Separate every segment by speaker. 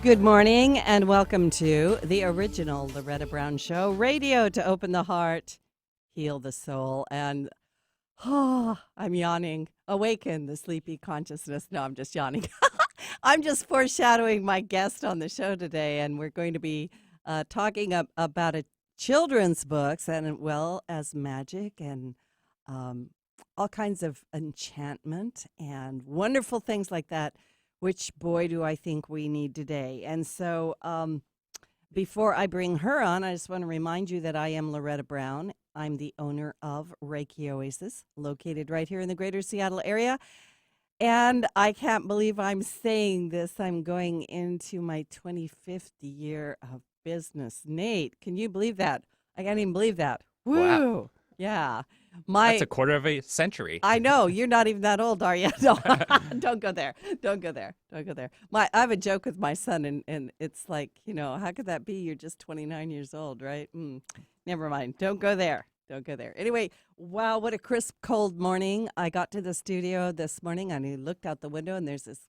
Speaker 1: Good morning and welcome to the original Loretta Brown Show, radio to open the heart, heal the soul, and I'm yawning. Awaken the sleepy consciousness. No, I'm just yawning. I'm just foreshadowing my guest on the show today, and we're going to be talking about a children's books and well as magic and um, all kinds of enchantment and wonderful things like that, which boy do I think we need today. And so before I bring her on, I just want to remind you that I am Loretta Brown. I'm the owner of Reiki Oasis, located right here in the greater Seattle area. And I can't believe I'm saying this. I'm going into my 25th year of business. Nate, can you believe that? I can't even believe that.
Speaker 2: Wow.
Speaker 1: Woo! Yeah.
Speaker 2: That's a quarter of a century.
Speaker 1: I know. You're not even that old, are you? No, don't go there. Don't go there. Don't go there. I have a joke with my son, and it's like, how could that be? You're just 29 years old, right? Never mind. Don't go there. Don't go there. Anyway, wow, what a crisp, cold morning. I got to the studio this morning, and I looked out the window, and there's this,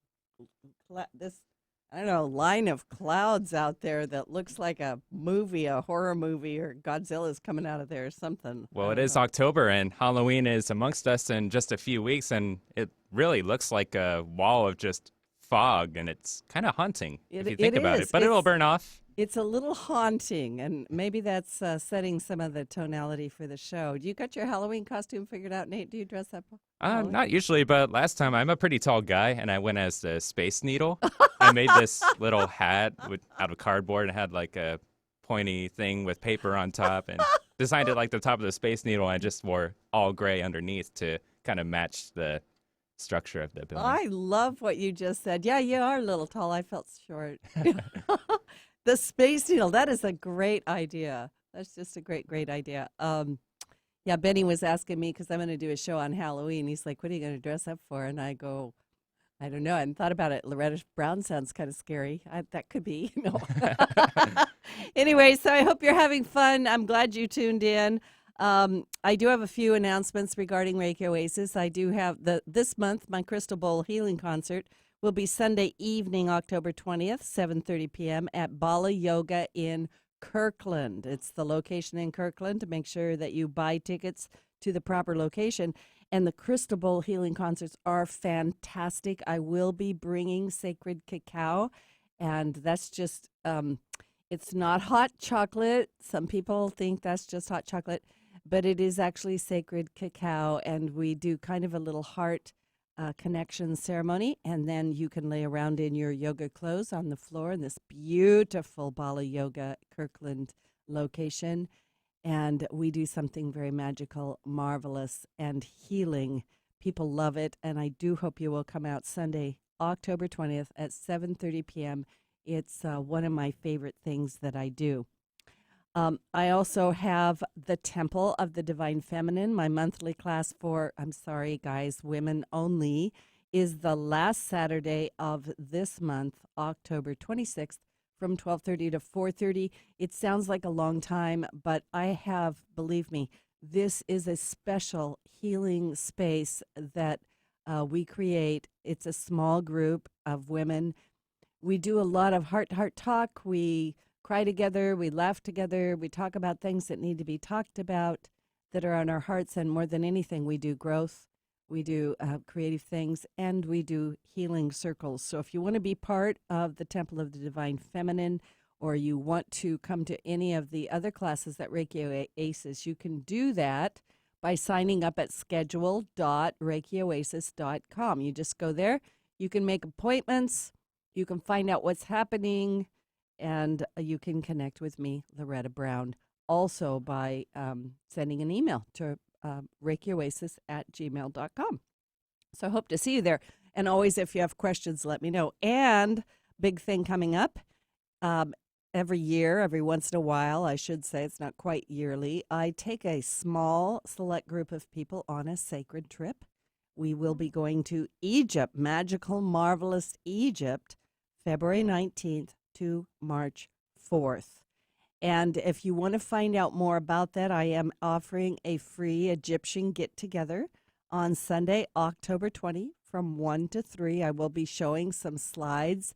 Speaker 1: I don't know, line of clouds out there that looks like a movie, a horror movie, or Godzilla's coming out of there or something.
Speaker 2: Well, it is October, and Halloween is amongst us in just a few weeks, and it really looks like a wall of just fog, and it's kind of haunting if you think about it. But it'll burn off.
Speaker 1: It's a little haunting, and maybe that's setting some of the tonality for the show. You got your Halloween costume figured out, Nate? Do you dress up?
Speaker 2: Not usually, but last time I'm a pretty tall guy, and I went as the Space Needle. I made this little hat out of cardboard and had like a pointy thing with paper on top, and designed it like the top of the Space Needle, and I just wore all gray underneath to kind of match the structure of the building.
Speaker 1: I love what you just said. Yeah, you are a little tall. I felt short. The Space Needle, that is a great idea. That's just a great, great idea. Yeah, Benny was asking me because I'm going to do a show on Halloween. He's like, what are you going to dress up for? And I go, I don't know. I hadn't thought about it. Loretta Brown sounds kind of scary. That could be. No. Anyway, so I hope you're having fun. I'm glad you tuned in. I do have a few announcements regarding Reiki Oasis. I do have this month, my Crystal Bowl Healing Concert will be Sunday evening, October 20th, 7:30 p.m. at Bala Yoga in Kirkland. It's the location in Kirkland to make sure that you buy tickets to the proper location. And the Crystal Bowl Healing Concerts are fantastic. I will be bringing sacred cacao, and that's just, it's not hot chocolate. Some people think that's just hot chocolate, but it is actually sacred cacao, and we do kind of a little heart connection ceremony, and then you can lay around in your yoga clothes on the floor in this beautiful Bala Yoga Kirkland location, and we do something very magical, marvelous, and healing. People love it, and I do hope you will come out Sunday, October 20th at 7:30 p.m. It's one of my favorite things that I do. I also have the Temple of the Divine Feminine. My monthly class for, I'm sorry, guys, women only, is the last Saturday of this month, October 26th, from 12:30 to 4:30. It sounds like a long time, but I have, believe me, this is a special healing space that we create. It's a small group of women. We do a lot of heart-to-heart talk. We cry together, we laugh together, we talk about things that need to be talked about that are on our hearts, and more than anything, we do growth, we do creative things, and we do healing circles. So if you want to be part of the Temple of the Divine Feminine, or you want to come to any of the other classes at Reiki Oasis, you can do that by signing up at schedule.reikioasis.com. You just go there, you can make appointments, you can find out what's happening, and you can connect with me, Loretta Brown, also by sending an email to reikioasis@gmail.com. So I hope to see you there. And always, if you have questions, let me know. And big thing coming up, every year, every once in a while, I should say, it's not quite yearly, I take a small select group of people on a sacred trip. We will be going to Egypt, magical, marvelous Egypt, February 19th to March 4th. And if you want to find out more about that, I am offering a free Egyptian get-together on Sunday, October 20, from 1 to 3. I will be showing some slides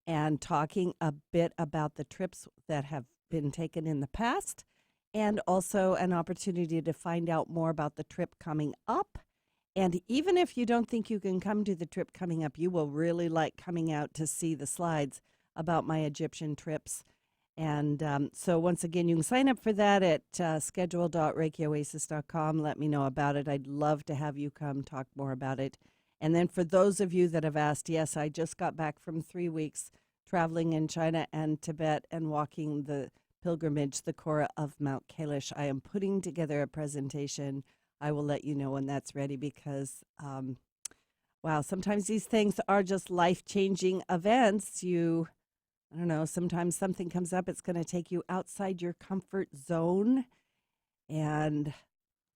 Speaker 1: and talking a bit about the trips that have been taken in the past, and also an opportunity to find out more about the trip coming up. And even if you don't think you can come to the trip coming up, you will really like coming out to see the slides about my Egyptian trips. And so once again, you can sign up for that at schedule.reikioasis.com. Let me know about it. I'd love to have you come talk more about it. And then for those of you that have asked, yes, I just got back from 3 weeks traveling in China and Tibet and walking the pilgrimage, the Korah of Mount Kailash. I am putting together a presentation. I will let you know when that's ready because, wow, sometimes these things are just life-changing events. I don't know, sometimes something comes up, it's going to take you outside your comfort zone. And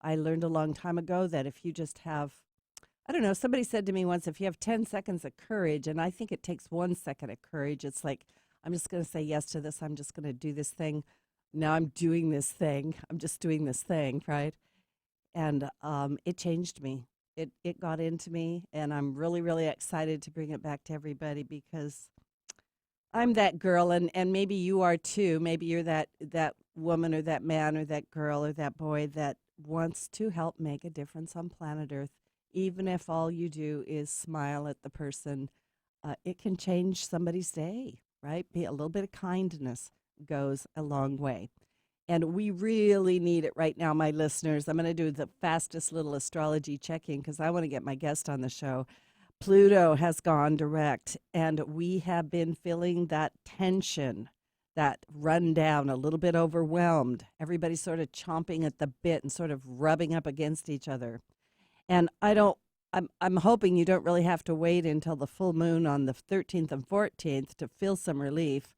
Speaker 1: I learned a long time ago that if you just have, I don't know, somebody said to me once, if you have 10 seconds of courage, and I think it takes 1 second of courage, it's like, I'm just going to say yes to this. I'm just going to do this thing. Now I'm doing this thing. I'm just doing this thing, right? And it changed me. It got into me, and I'm really, really excited to bring it back to everybody because I'm that girl, and maybe you are too. Maybe you're that woman or that man or that girl or that boy that wants to help make a difference on planet Earth, even if all you do is smile at the person. It can change somebody's day, right? Be a little bit of kindness goes a long way. And we really need it right now, my listeners. I'm going to do the fastest little astrology check-in because I want to get my guest on the show. Pluto has gone direct, and we have been feeling that tension, that rundown, a little bit overwhelmed. Everybody's sort of chomping at the bit and sort of rubbing up against each other. And I'm hoping you don't really have to wait until the full moon on the 13th and 14th to feel some relief,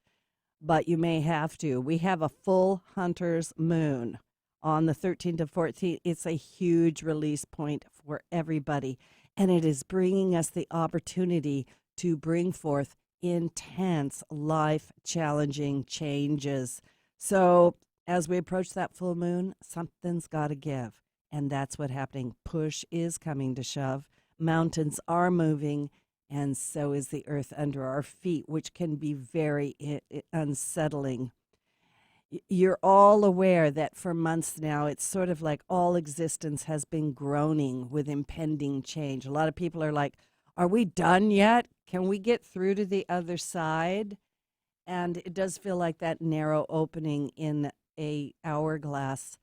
Speaker 1: but you may have to. We have a full hunter's moon on the 13th and 14th. It's a huge release point for everybody. And it is bringing us the opportunity to bring forth intense, life-challenging changes. So as we approach that full moon, something's got to give. And that's what's happening. Push is coming to shove. Mountains are moving, and so is the earth under our feet, which can be very unsettling. You're all aware that for months now, it's sort of like all existence has been groaning with impending change. A lot of people are like, are we done yet? Can we get through to the other side? And it does feel like that narrow opening in a hourglass.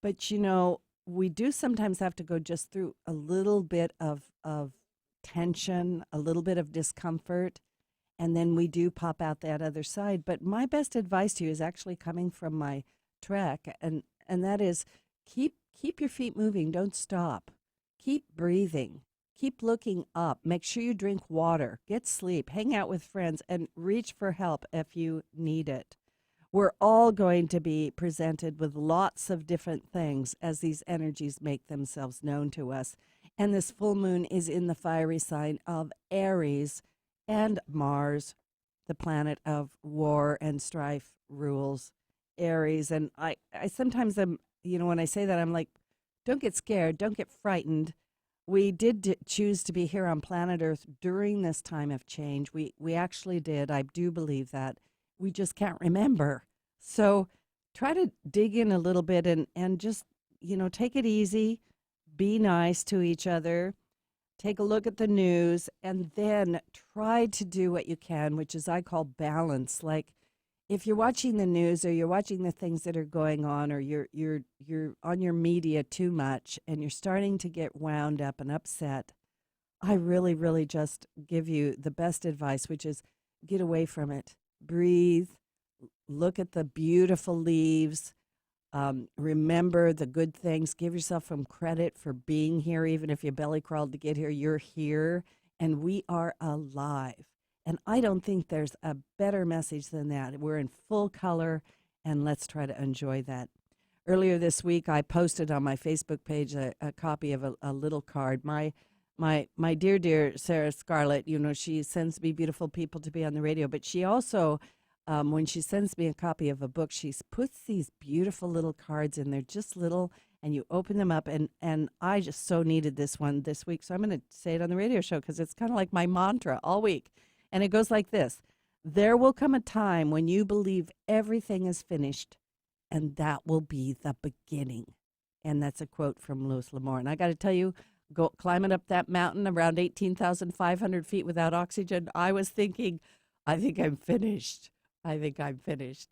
Speaker 1: But, you know, we do sometimes have to go just through a little bit of tension, a little bit of discomfort, and then we do pop out that other side. But my best advice to you is actually coming from my trek, and that is keep your feet moving. Don't stop. Keep breathing. Keep looking up. Make sure you drink water. Get sleep. Hang out with friends, and reach for help if you need it. We're all going to be presented with lots of different things as these energies make themselves known to us. And this full moon is in the fiery sign of Aries, and Mars, the planet of war and strife, rules Aries. And I sometimes am, you know, when I say that, I'm like, don't get scared, don't get frightened. We did choose to be here on planet Earth during this time of change. We actually did. I do believe that. We just can't remember. So try to dig in a little bit and just, you know, take it easy, be nice to each other. Take a look at the news, and then try to do what you can, which is I call balance. Like if you're watching the news or you're watching the things that are going on, or you're on your media too much and you're starting to get wound up and upset, I really, really just give you the best advice, which is get away from it. Breathe, look at the beautiful leaves. Remember the good things. Give yourself some credit for being here. Even if you belly crawled to get here, you're here, and we are alive. And I don't think there's a better message than that. We're in full color, and let's try to enjoy that. Earlier this week, I posted on my Facebook page a copy of a little card. My dear Sarah Scarlett, you know, she sends me beautiful people to be on the radio, but she also when she sends me a copy of a book, she puts these beautiful little cards in there, just little, and you open them up. And I just so needed this one this week. So I'm going to say it on the radio show because it's kind of like my mantra all week. And it goes like this. There will come a time when you believe everything is finished, and that will be the beginning. And that's a quote from Louis L'Amour. And I got to tell you, go climbing up that mountain around 18,500 feet without oxygen, I was thinking, I think I'm finished. I think I'm finished.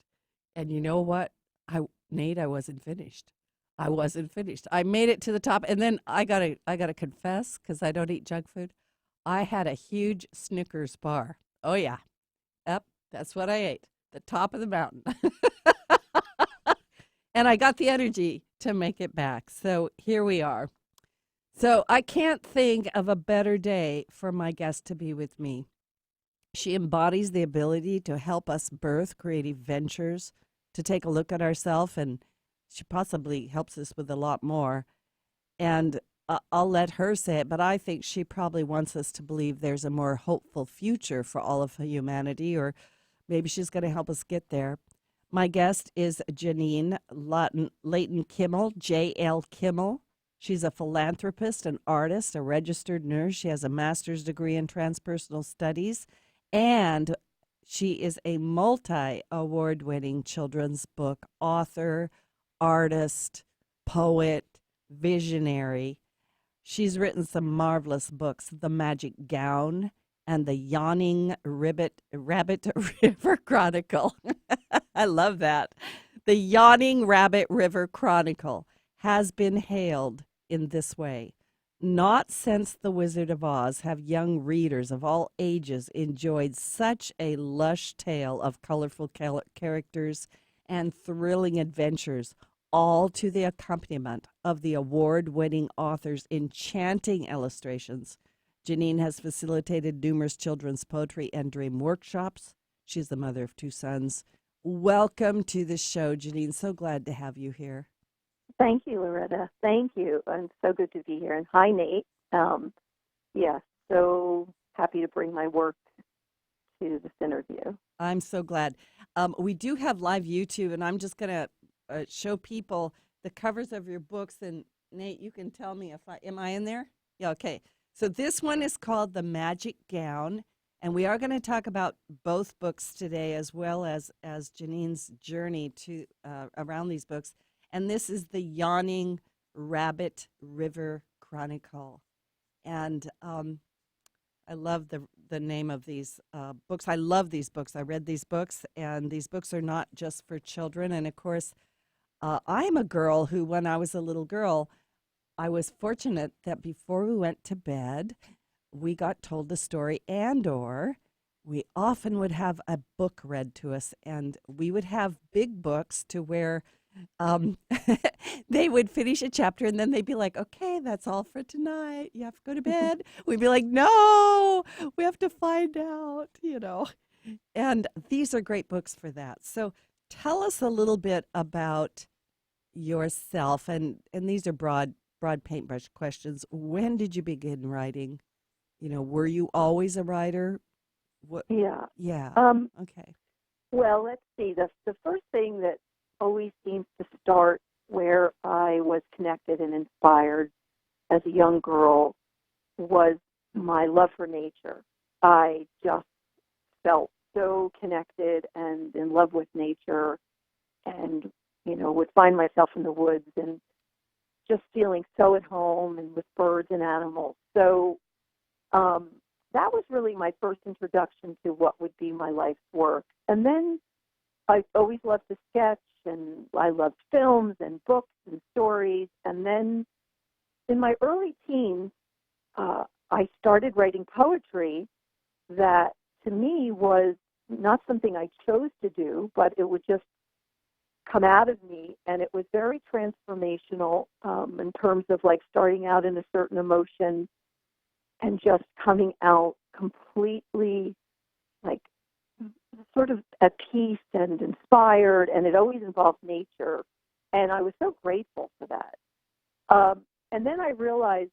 Speaker 1: And you know what? Nate, I wasn't finished. I wasn't finished. I made it to the top, and then I gotta confess, because I don't eat junk food. I had a huge Snickers bar. Oh yeah, yep, that's what I ate. The top of the mountain, and I got the energy to make it back. So here we are. So I can't think of a better day for my guest to be with me. She embodies the ability to help us birth creative ventures, to take a look at ourselves, and she possibly helps us with a lot more. And I'll let her say it, but I think she probably wants us to believe there's a more hopeful future for all of humanity, or maybe she's going to help us get there. My guest is Janine Layton Kimmel, J.L. Kimmel. She's a philanthropist, an artist, a registered nurse. She has a master's degree in transpersonal studies, and she is a multi-award-winning children's book author, artist, poet, visionary. She's written some marvelous books, The Magic Gown and The Yawning Rabbit River Chronicle. I love that. The Yawning Rabbit River Chronicle has been hailed in this way. Not since The Wizard of Oz have young readers of all ages enjoyed such a lush tale of colorful characters and thrilling adventures, all to the accompaniment of the award-winning author's enchanting illustrations. Janine has facilitated numerous children's poetry and dream workshops. She's the mother of two sons. Welcome to the show, Janine. So glad to have you here.
Speaker 3: Thank you, Loretta. Thank you. I'm so good to be here. And hi, Nate. Yeah, so happy to bring my work to this interview.
Speaker 1: I'm so glad. We do have live YouTube, and I'm just going to show people the covers of your books. And Nate, you can tell me if am I in there? Yeah, okay. So this one is called The Magic Gown, and we are going to talk about both books today, as well as Janine's journey to around these books. And this is The Yawning Rabbit River Chronicle. And I love the name of these books. I love these books. I read these books, and these books are not just for children. And, of course, I am a girl who, when I was a little girl, I was fortunate that before we went to bed, we got told the story, and/or we often would have a book read to us, and we would have big books to where they would finish a chapter, and then they'd be like, okay, that's all for tonight. You have to go to bed. We'd be like, no, we have to find out, And these are great books for that. So tell us a little bit about yourself, and these are broad paintbrush questions. When did you begin writing? Were you always a writer? What?
Speaker 3: Yeah.
Speaker 1: Yeah. Okay.
Speaker 3: Well, let's see. The first thing that always seems to start where I was connected and inspired as a young girl was my love for nature. I just felt so connected and in love with nature, and would find myself in the woods and just feeling so at home and with birds and animals. So that was really my first introduction to what would be my life's work. And then I always loved to sketch, and I loved films and books and stories. And then in my early teens, I started writing poetry that to me was not something I chose to do, but it would just come out of me. And it was very transformational in terms of like starting out in a certain emotion and just coming out completely like sort of at peace and inspired, and it always involved nature, and I was so grateful for that. And then I realized,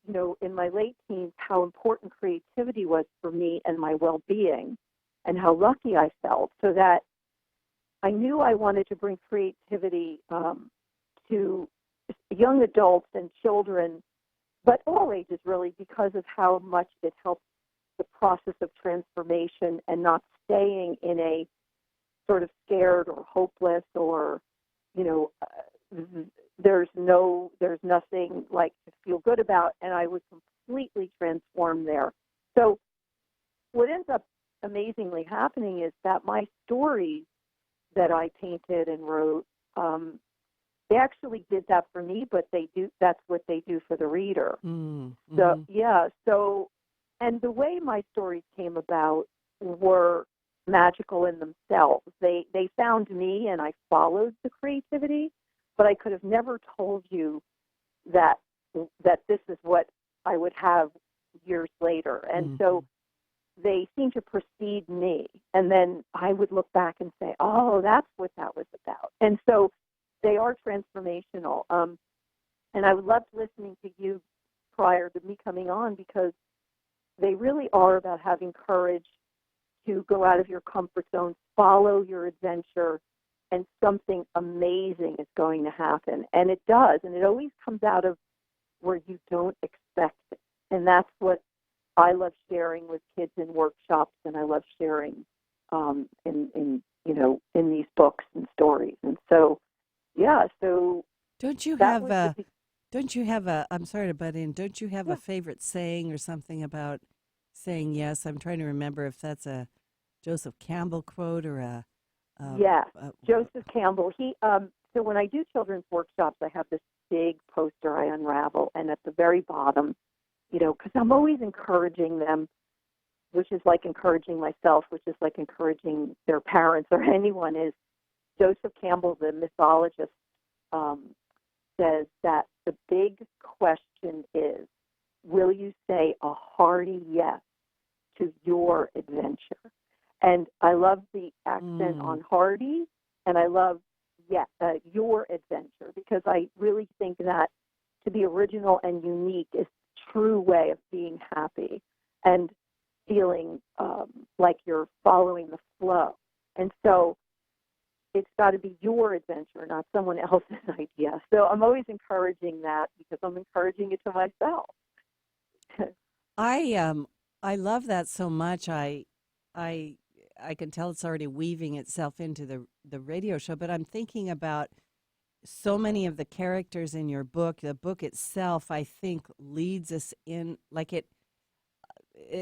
Speaker 3: in my late teens, how important creativity was for me and my well-being, and how lucky I felt, so that I knew I wanted to bring creativity to young adults and children, but all ages really, because of how much it helps the process of transformation and not staying in a sort of scared or hopeless or, there's nothing like to feel good about, and I was completely transformed there. So what ends up amazingly happening is that my stories that I painted and wrote, they actually did that for me, but that's what they do for the reader.
Speaker 1: Mm-hmm.
Speaker 3: So, yeah, and the way my stories came about were magical in themselves. They found me, and I followed the creativity, but I could have never told you that this is what I would have years later. And so they seemed to precede me, and then I would look back and say, oh, that's what that was about. And so they are transformational. And I loved listening to you prior to me coming on, because they really are about having courage to go out of your comfort zone, follow your adventure, and something amazing is going to happen. And it does, and it always comes out of where you don't expect it. And that's what I love sharing with kids in workshops, and I love sharing in these books and stories. And so, yeah, so
Speaker 1: Don't you
Speaker 3: that
Speaker 1: have
Speaker 3: was
Speaker 1: a?
Speaker 3: the,
Speaker 1: Don't you have a? I'm sorry to butt in. Don't you have
Speaker 3: yeah.
Speaker 1: a favorite saying or something about saying yes? I'm trying to remember if that's a Joseph Campbell quote or a.
Speaker 3: Yeah,
Speaker 1: a
Speaker 3: Joseph Campbell. So when I do children's workshops, I have this big poster I unravel, and at the very bottom, because I'm always encouraging them, which is like encouraging myself, which is like encouraging their parents or anyone, is Joseph Campbell, the mythologist, says that the big question is, will you say a hearty yes to your adventure? And I love the accent on hearty, and I love your adventure, because I really think that to be original and unique is the true way of being happy and feeling like you're following the flow. And so it's got to be your adventure, not someone else's idea. So I'm always encouraging that, because I'm encouraging it to myself.
Speaker 1: I love that so much. I can tell it's already weaving itself into the radio show, but I'm thinking about so many of the characters in your book. The book itself, I think, leads us in, like it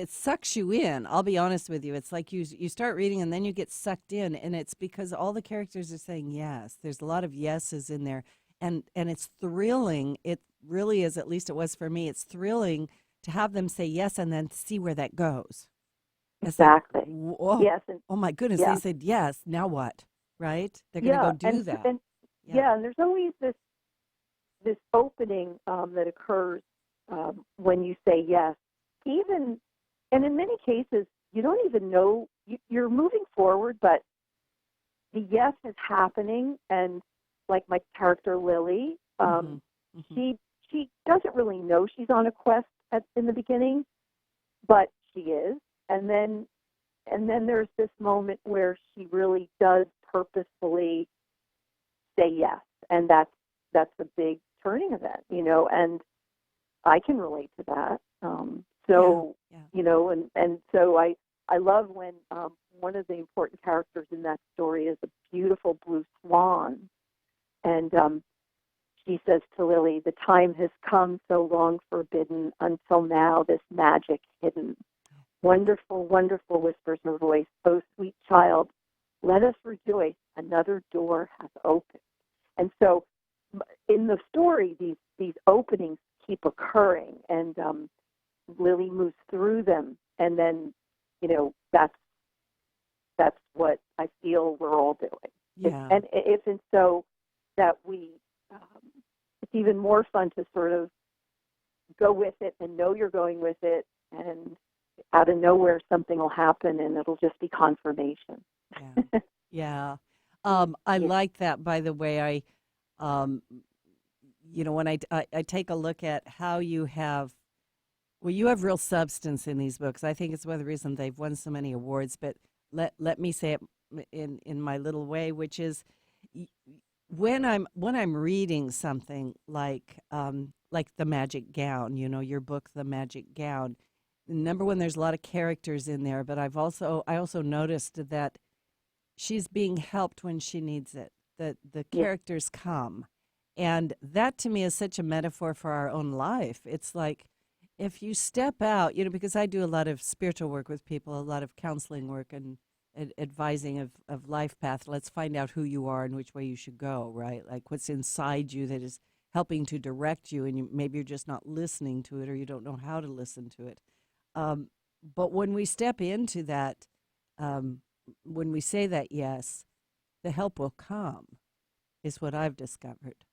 Speaker 1: sucks you in. I'll be honest with you. It's like you start reading and then you get sucked in, and it's because all the characters are saying yes. There's a lot of yeses in there, and it's thrilling. It really is, at least it was for me. It's thrilling to have them say yes and then see where that goes. It's
Speaker 3: Exactly.
Speaker 1: like, whoa,
Speaker 3: Yes. And,
Speaker 1: oh my goodness,
Speaker 3: yeah.
Speaker 1: they said yes. Now what? Right? They're going to go do that.
Speaker 3: And there's always this opening that occurs when you say yes. And in many cases, you don't even know, you're moving forward, but the yes is happening. And like my character Lily, she doesn't really know she's on a quest in the beginning, but she is. And then there's this moment where she really does purposefully say yes, and that's a big turning event, and I can relate to that. So I love when one of the important characters in that story is a beautiful blue swan, and she says to Lily, "The time has come so long forbidden, until now this magic hidden. Wonderful, wonderful," whispers her voice. "Oh, sweet child, let us rejoice. Another door has opened." And so in the story, these openings keep occurring, and Lily moves through them. And then, that's what I feel we're all doing.
Speaker 1: Yeah.
Speaker 3: And it's so that it's even more fun to sort of go with it and know you're going with it, and out of nowhere something will happen, and it'll just be confirmation.
Speaker 1: Yeah. I like that, by the way. When I take a look at how you have real substance in these books. I think it's one of the reasons they've won so many awards, but let me say it in my little way, which is when I'm reading something like The Magic Gown, your book, The Magic Gown, number one, there's a lot of characters in there, but I also noticed that she's being helped when she needs it. The
Speaker 3: Yeah.
Speaker 1: characters come. And that to me is such a metaphor for our own life. It's like if you step out, because I do a lot of spiritual work with people, a lot of counseling work and advising of life path. Let's find out who you are and which way you should go, right? Like what's inside you that is helping to direct you, and maybe you're just not listening to it or you don't know how to listen to it. Um, but when we step into that, um, when we say that yes, the help will come, is what I've discovered.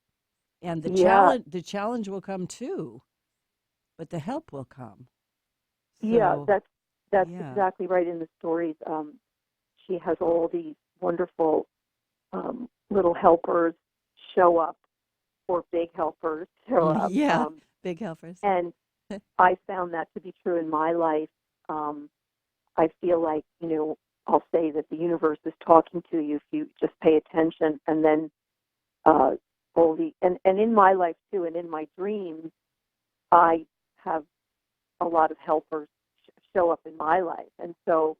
Speaker 1: And
Speaker 3: Yeah.
Speaker 1: the challenge will come too, but the help will come.
Speaker 3: Yeah,
Speaker 1: So,
Speaker 3: that's
Speaker 1: yeah.
Speaker 3: exactly right. In the stories, she has all these wonderful little helpers show up, or big helpers show up.
Speaker 1: Yeah, big helpers.
Speaker 3: And I found that to be true in my life. Um, I feel like, I'll say that the universe is talking to you if you just pay attention. And then and in my life too, and in my dreams, I have a lot of helpers show up in my life. And so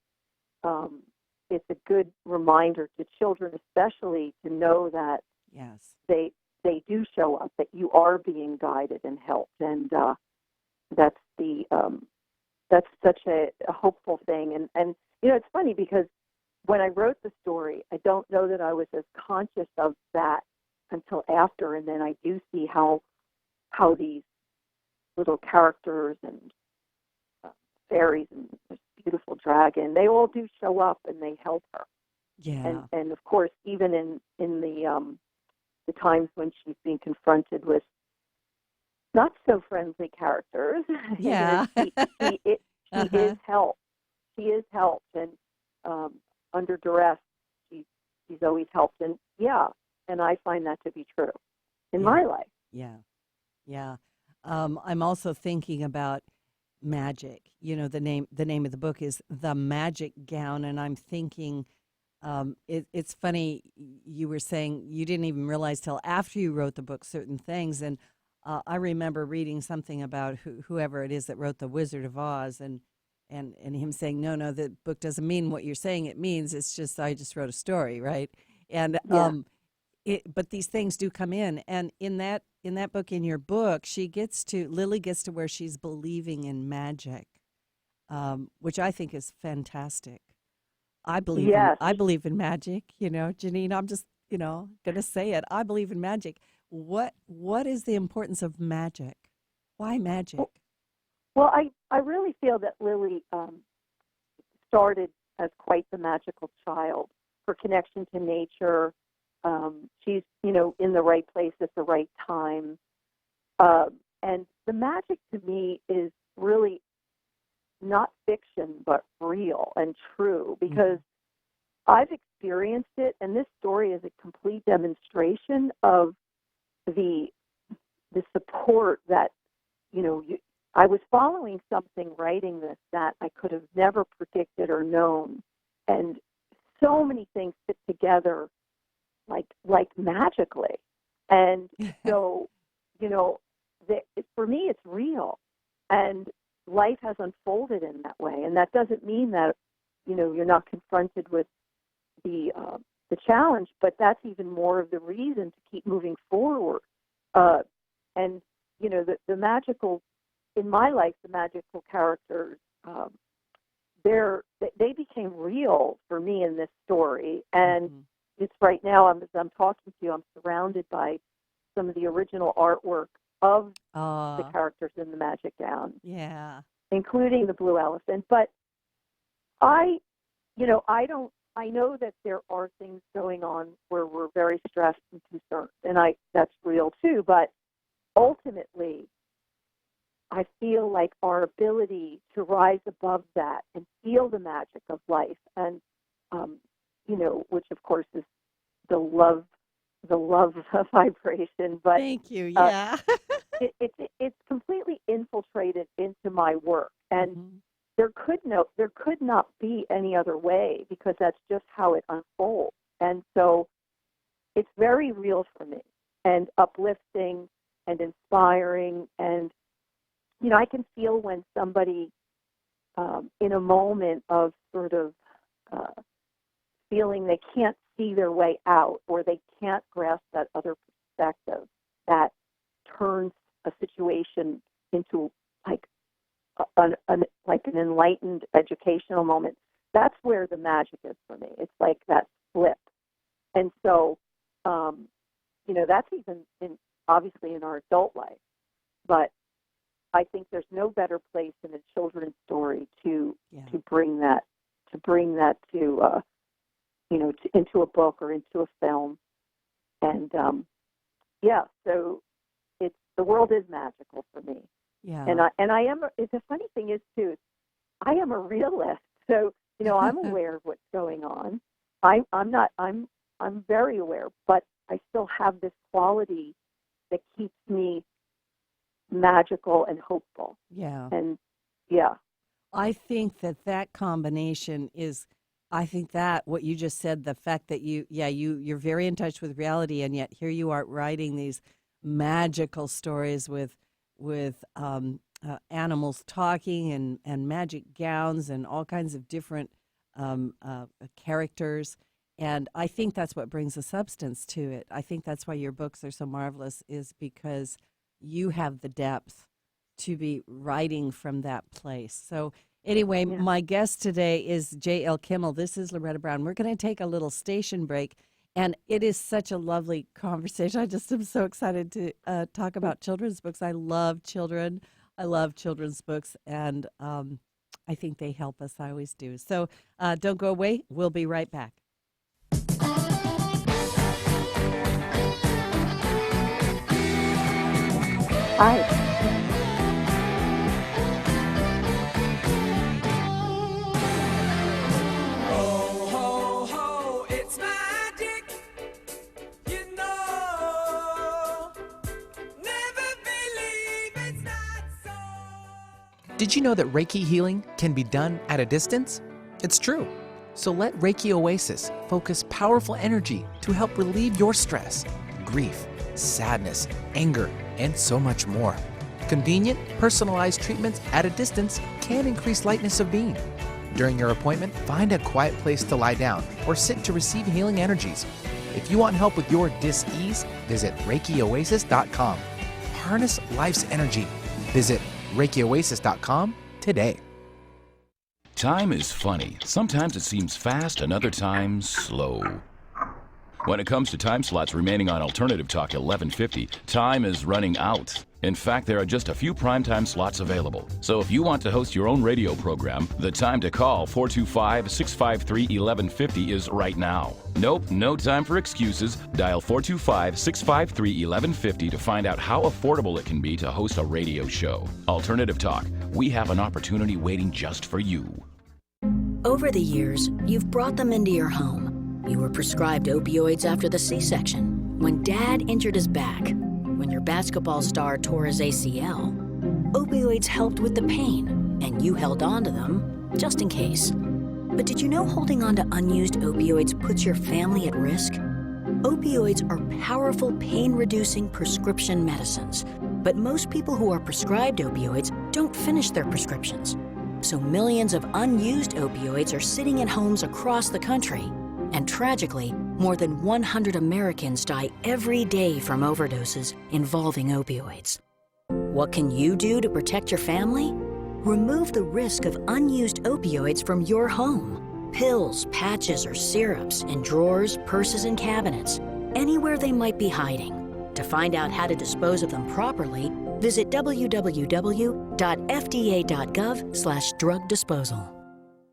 Speaker 3: it's a good reminder to children especially to know that
Speaker 1: Yes.
Speaker 3: they do show up, that you are being guided and helped. And that's that's such a hopeful thing. And it's funny because when I wrote the story, I don't know that I was as conscious of that until after, and then I do see how these little characters and fairies and this beautiful dragon, they all do show up and they help her.
Speaker 1: Yeah.
Speaker 3: And of course, even in the times when she's being confronted with not so friendly characters,
Speaker 1: Yeah.
Speaker 3: she is helped. She is helped, and under duress, she's always helped. And and I find that to be true in
Speaker 1: Yeah.
Speaker 3: my life.
Speaker 1: Yeah. Yeah. I'm also thinking about magic. The name of the book is The Magic Gown, and I'm thinking it's funny you were saying you didn't even realize till after you wrote the book certain things, and I remember reading something about whoever it is that wrote The Wizard of Oz, and him saying, no, the book doesn't mean what you're saying it means. It's just I just wrote a story, right? And
Speaker 3: Yeah.
Speaker 1: but these things do come in, and in that book, in your book, Lily gets to where she's believing in magic, which I think is fantastic.
Speaker 3: Yes.
Speaker 1: I believe in magic, Janine. I'm just gonna say it. I believe in magic. What is the importance of magic? Why magic?
Speaker 3: Well, I really feel that Lily started as quite the magical child. Her connection to nature, she's in the right place at the right time, and the magic to me is really not fiction but real and true, because I've experienced it, and this story is a complete demonstration of the support that I was following something writing this that I could have never predicted or known, and so many things fit together like magically, and so for me it's real, and life has unfolded in that way, and that doesn't mean that you're not confronted with the challenge, but that's even more of the reason to keep moving forward. And the magical in my life, the magical characters, they became real for me in this story, and it's right now as I'm talking to you, I'm surrounded by some of the original artwork of the characters in the Magic Gown.
Speaker 1: Yeah.
Speaker 3: Including the blue elephant. But I know that there are things going on where we're very stressed and concerned, and that's real too. But ultimately, I feel like our ability to rise above that and feel the magic of life, and which of course is the love vibration. But
Speaker 1: Thank you. Yeah.
Speaker 3: it's completely infiltrated into my work, and there could not be any other way, because that's just how it unfolds. And so it's very real for me, and uplifting and inspiring, and I can feel when somebody in a moment of sort of feeling they can't see their way out, or they can't grasp that other perspective that turns a situation into like an enlightened educational moment. That's where the magic is for me. It's like that flip. And so, that's even obviously in our adult life. But I think there's no better place in a children's story to bring that to into a book or into a film. And so the world is magical for me.
Speaker 1: Yeah.
Speaker 3: And I am. The funny thing is too, I am a realist. So I'm aware of what's going on. I'm very aware, but I still have this quality that keeps me magical and hopeful.
Speaker 1: Yeah.
Speaker 3: And yeah.
Speaker 1: I think that combination is, I think that what you just said, the fact that you're very in touch with reality, and yet here you are writing these magical stories with animals talking and magic gowns and all kinds of different characters. And I think that's what brings a substance to it. I think that's why your books are so marvelous, is because you have the depth to be writing from that place. So anyway, my guest today is J.L. Kimmel. This is Loretta Brown. We're going to take a little station break, and it is such a lovely conversation. I just am so excited to talk about children's books. I love children. I love children's books, and I think they help us. I always do. So don't go away. We'll be right back.
Speaker 3: Hi.
Speaker 4: Ho, ho, ho, it's magic, never believe it's not so.
Speaker 5: Did you know that Reiki healing can be done at a distance? It's true. So let Reiki Oasis focus powerful energy to help relieve your stress, grief, sadness, anger, and so much more. Convenient, personalized treatments at a distance can increase lightness of being. During your appointment, find a quiet place to lie down or sit to receive healing energies. If you want help with your dis-ease, visit ReikiOasis.com. Harness life's energy. Visit ReikiOasis.com today.
Speaker 6: Time is funny. Sometimes it seems fast and other times slow. When it comes to time slots remaining on Alternative Talk 1150, time is running out. In fact, there are just a few primetime slots available. So if you want to host your own radio program, the time to call 425-653-1150 is right now. Nope, no time for excuses. Dial 425-653-1150 to find out how affordable it can be to host a radio show. Alternative Talk, we have an opportunity waiting just for you.
Speaker 7: Over the years, you've brought them into your home. You were prescribed opioids after the C-section, when Dad injured his back, when your basketball star tore his ACL. Opioids helped with the pain, and you held on to them just in case. But did you know holding on to unused opioids puts your family at risk? Opioids are powerful pain-reducing prescription medicines, but most people who are prescribed opioids don't finish their prescriptions. So millions of unused opioids are sitting in homes across the country. And tragically, more than 100 Americans die every day from overdoses involving opioids. What can you do to protect your family? Remove the risk of unused opioids from your home. Pills, patches, or syrups in drawers, purses, and cabinets, anywhere they might be hiding. To find out how to dispose of them properly, visit www.fda.gov/drug disposal.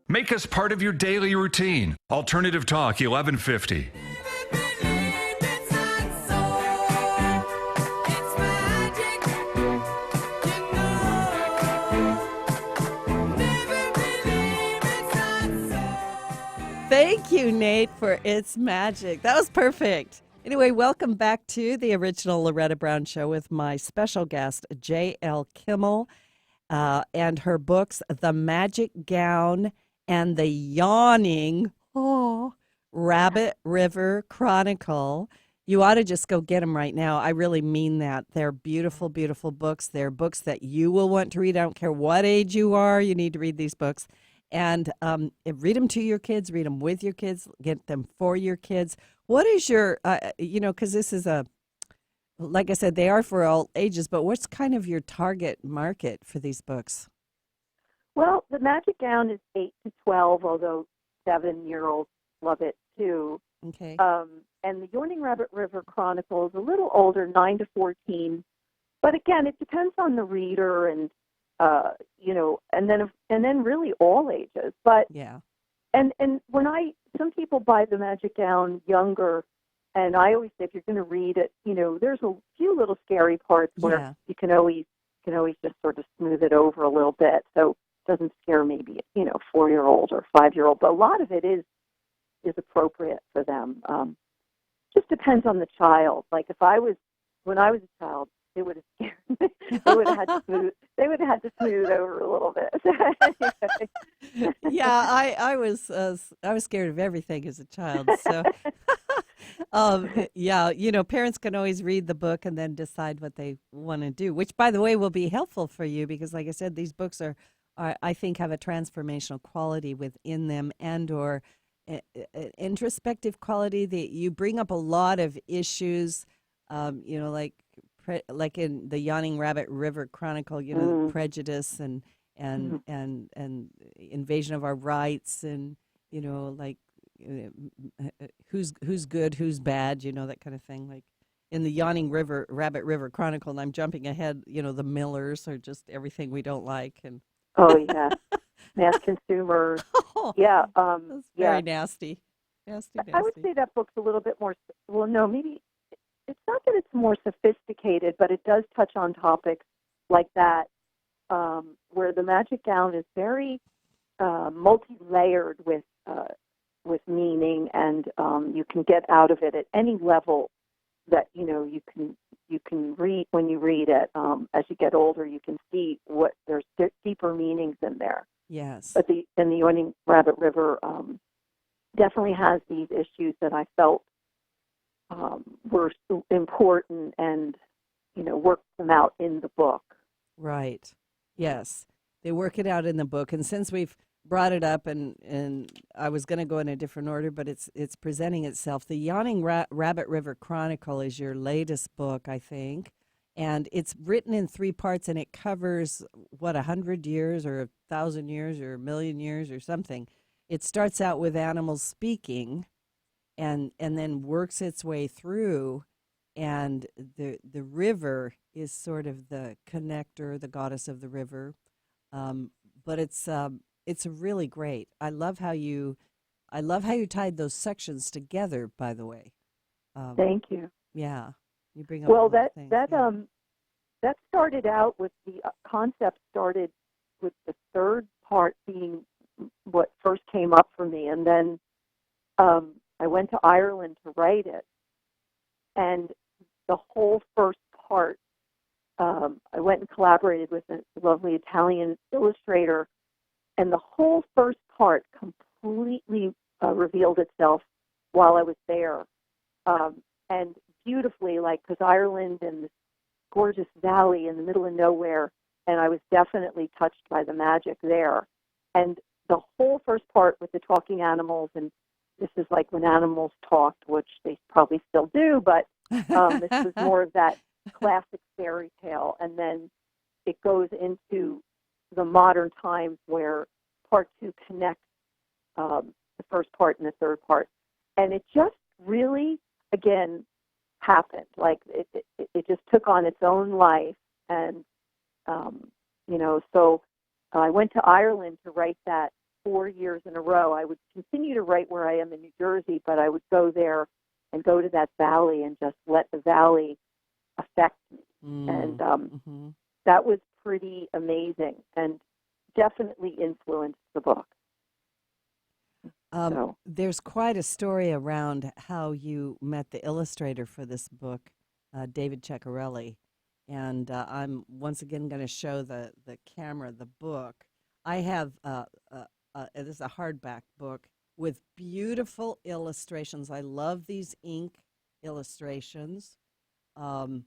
Speaker 8: Make us part of your daily routine. Alternative Talk 1150.
Speaker 1: Thank you, Nate, for It's Magic. That was perfect. Anyway, welcome back to the original Loretta Brown Show with my special guest, J.L. Kimmel, and her books, The Magic Gown and the Yawning Rabbit River Chronicle. You ought to just go get them right now. I really mean that. They're beautiful, beautiful books. They're books that you will want to read. I don't care what age you are, you need to read these books. And read them to your kids, read them with your kids, get them for your kids. What is your, because this is like I said, they are for all ages, but what's kind of your target market for these books?
Speaker 3: Well, The Magic Gown is 8 to 12, although 7-year-olds love it too.
Speaker 1: Okay.
Speaker 3: And the Yawning Rabbit River Chronicles a little older, 9 to 14. But again, it depends on the reader, and and then really all ages. But
Speaker 1: Yeah.
Speaker 3: and when some people buy The Magic Gown younger, and I always say if you're going to read it, there's a few little scary parts where
Speaker 1: Yeah.
Speaker 3: you can always just sort of smooth it over a little bit, so it doesn't scare maybe 4-year-old or 5-year-old. But a lot of it is appropriate for them. Just depends on the child. Like when I was a child, it would have scared me. They would have had to smooth over a little bit.
Speaker 1: Yeah, I was scared of everything as a child. So, parents can always read the book and then decide what they want to do. Which, by the way, will be helpful for you because, like I said, these books are I think, have a transformational quality within them, and/or introspective quality. That you bring up a lot of issues, like in the Yawning Rabbit River Chronicle, prejudice and invasion of our rights, and who's good, who's bad, that kind of thing. Like in the Yawning Rabbit River Chronicle, and I'm jumping ahead, the Millers are just everything we don't like, and
Speaker 3: oh yeah, mass consumers. Yeah,
Speaker 1: that's very nasty. Nasty.
Speaker 3: I would say that book's a little bit more. Well, no, maybe it's not that it's more sophisticated, but it does touch on topics like that, where The Magic Gown is very multi-layered with meaning, and you can get out of it at any level that you can read. When you read it, as you get older, you can see what there's deeper meanings in there.
Speaker 1: Yes.
Speaker 3: But the Yawning Rabbit River definitely has these issues that I felt were important, and worked them out in the book.
Speaker 1: Right. Yes. They work it out in the book. And since we've brought it up, and I was going to go in a different order, but it's presenting itself. The Yawning Rabbit River Chronicle is your latest book, I think. And it's written in 3 parts, and it covers, 100 years or 1,000 years or 1,000,000 years or something. It starts out with animals speaking, and then works its way through, and the river is sort of the connector, the goddess of the river. But it's really great. I love how you tied those sections together, by the way.
Speaker 3: Thank you.
Speaker 1: Yeah. You bring up
Speaker 3: Well,
Speaker 1: a lot of
Speaker 3: that
Speaker 1: things,
Speaker 3: that
Speaker 1: yeah.
Speaker 3: that started out with the concept started with the third part being what first came up for me, and then I went to Ireland to write it, and the whole first part, I went and collaborated with a lovely Italian illustrator, and the whole first part completely revealed itself while I was there, and beautifully, because Ireland and this gorgeous valley in the middle of nowhere, and I was definitely touched by the magic there. And the whole first part with the talking animals, and this is like when animals talked, which they probably still do, but this was more of that classic fairy tale. And then it goes into the modern times where part 2 connects the first part and the third part. And it just really, again, happened. Like it just took on its own life. And, so I went to Ireland to write that 4 years in a row. I would continue to write where I am in New Jersey, but I would go there and go to that valley and just let the valley affect me. And that was pretty amazing and definitely influenced the book.
Speaker 1: There's quite a story around how you met the illustrator for this book, David Ceccarelli. And I'm once again going to show the camera the book. I have, this is a hardback book with beautiful illustrations. I love these ink illustrations. Um,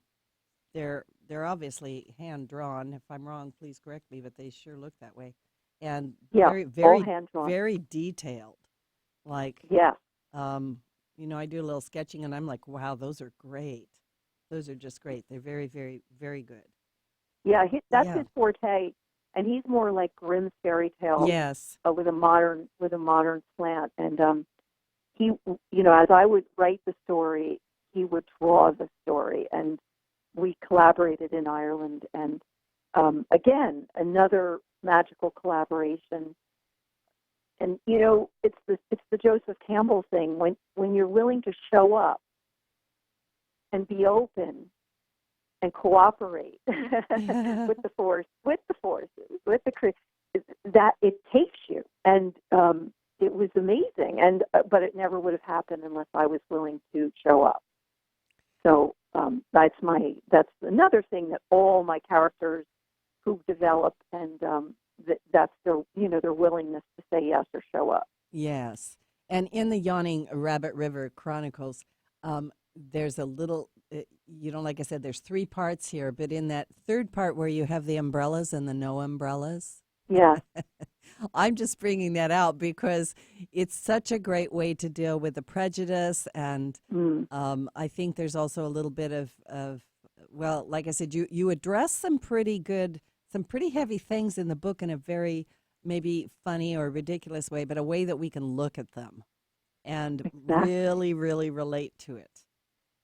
Speaker 1: they're obviously hand drawn. If I'm wrong, please correct me, but they sure look that way. And
Speaker 3: Yeah,
Speaker 1: very,
Speaker 3: all
Speaker 1: very,
Speaker 3: hand drawn.
Speaker 1: very detailed. Like,
Speaker 3: Yeah.
Speaker 1: I do a little sketching, and I'm like, wow, those are great. Those are just great. They're very, very, very good.
Speaker 3: Yeah, that's
Speaker 1: Yeah.
Speaker 3: his forte, and he's more like Grimm's fairy tales
Speaker 1: Yes.
Speaker 3: with a modern slant. And he, as I would write the story, he would draw the story, and we collaborated in Ireland. And again, another magical collaboration. And it's the Joseph Campbell thing, when you're willing to show up and be open and cooperate with the forces, with that it takes you. And it was amazing. And but it never would have happened unless I was willing to show up. So that's another thing that all my characters who develop, and that's their willingness to say yes or show up.
Speaker 1: Yes. And in the Yawning Rabbit River Chronicles, there's a little, like I said, there's 3 parts here, but in that third part where you have the umbrellas and the no umbrellas,
Speaker 3: Yeah.
Speaker 1: I'm just bringing that out because it's such a great way to deal with the prejudice. And I think there's also a little bit of well, like I said, you address some pretty heavy things in the book in a very maybe funny or ridiculous way, but a way that we can look at them and
Speaker 3: Exactly.
Speaker 1: really, really relate to it.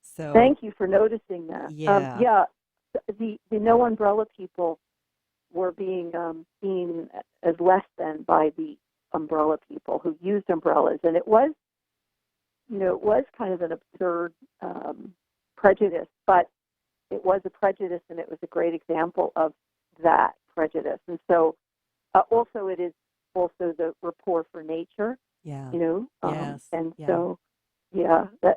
Speaker 1: So
Speaker 3: Thank you for noticing that.
Speaker 1: Yeah.
Speaker 3: The no umbrella people were being seen as less than by the umbrella people who used umbrellas, and it was kind of an absurd prejudice, but it was a prejudice, and it was a great example of that prejudice. And so also it is also the rapport for nature.
Speaker 1: Yeah.
Speaker 3: Yes. And
Speaker 1: yeah.
Speaker 3: so